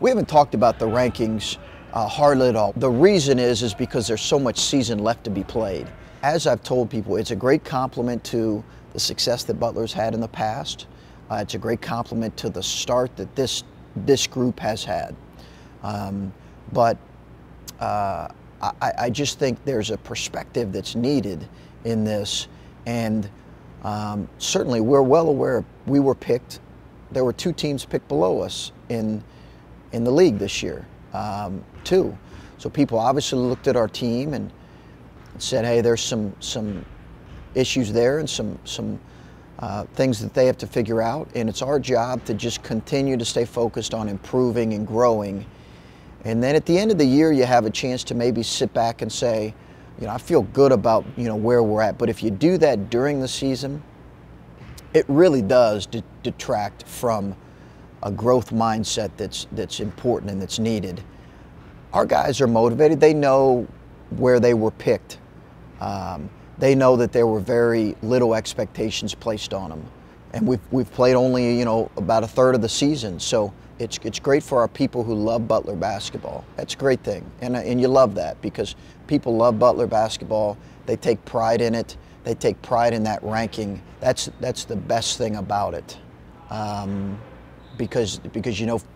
We haven't talked about the rankings hardly at all. The reason is because there's so much season left to be played. As I've told people, it's a great compliment to the success that Butler's had in the past. It's a great compliment to the start that this group has had. But I just think there's a perspective that's needed in this, and certainly we're well aware we were picked. There were 2 teams picked below us in the league this year, 2. So people obviously looked at our team and said, hey, there's some issues there and some things that they have to figure out, and it's our job to just continue to stay focused on improving and growing. And then at the end of the year, you have a chance to maybe sit back and say, I feel good about, where we're at. But if you do that during the season, it really does detract from a growth mindset that's important and that's needed. Our guys are motivated. They know where they were picked. They know that there were very little expectations placed on them. And we've played only, about a third of the season. So it's great for our people who love Butler basketball. That's a great thing. And you love that because people love Butler basketball. They take pride in it. They take pride in that ranking. That's the best thing about it. Because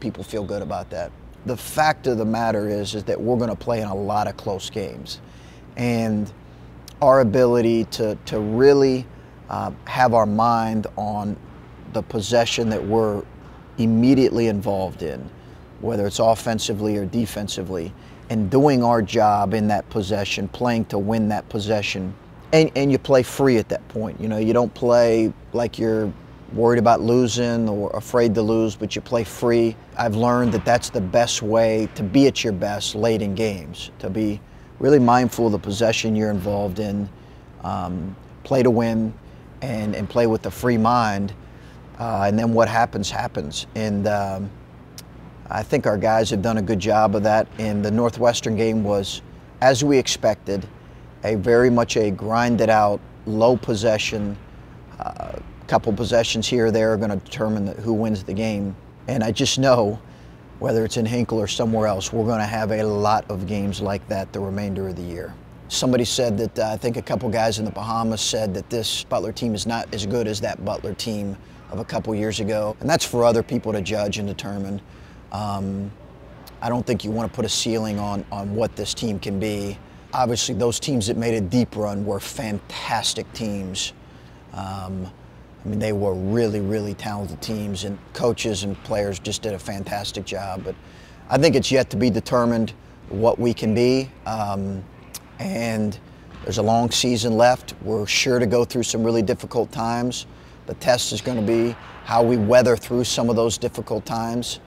people feel good about that. The fact of the matter is that we're going to play in a lot of close games. And our ability to really have our mind on the possession that we're immediately involved in, whether it's offensively or defensively, and doing our job in that possession, playing to win that possession, and you play free at that point. You don't play like you're worried about losing or afraid to lose, but you play free. I've learned that that's the best way to be at your best late in games, to be really mindful of the possession you're involved in, play to win, and play with a free mind, and then what happens, happens. And I think our guys have done a good job of that. And the Northwestern game was, as we expected, very much a grinded out, low possession, couple possessions here or there are going to determine who wins the game. And I just know, whether it's in Hinkle or somewhere else, we're going to have a lot of games like that the remainder of the year. Somebody said that, I think a couple guys in the Bahamas said that this Butler team is not as good as that Butler team of a couple years ago. And that's for other people to judge and determine. I don't think you want to put a ceiling on what this team can be. Obviously, those teams that made a deep run were fantastic teams. They were really, really talented teams, and coaches and players just did a fantastic job. But I think it's yet to be determined what we can be. And there's a long season left. We're sure to go through some really difficult times. The test is going to be how we weather through some of those difficult times.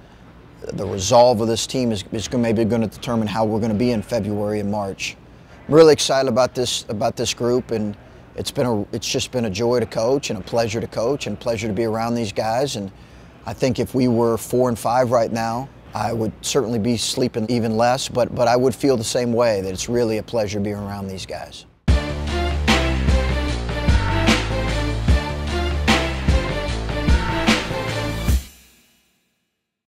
The resolve of this team is maybe going to determine how we're going to be in February and March. I'm really excited about this group, and it's just been a joy to coach and a pleasure to coach and pleasure to be around these guys. And I think if we were 4-5 right now, I would certainly be sleeping even less, but I would feel the same way, that it's really a pleasure being around these guys.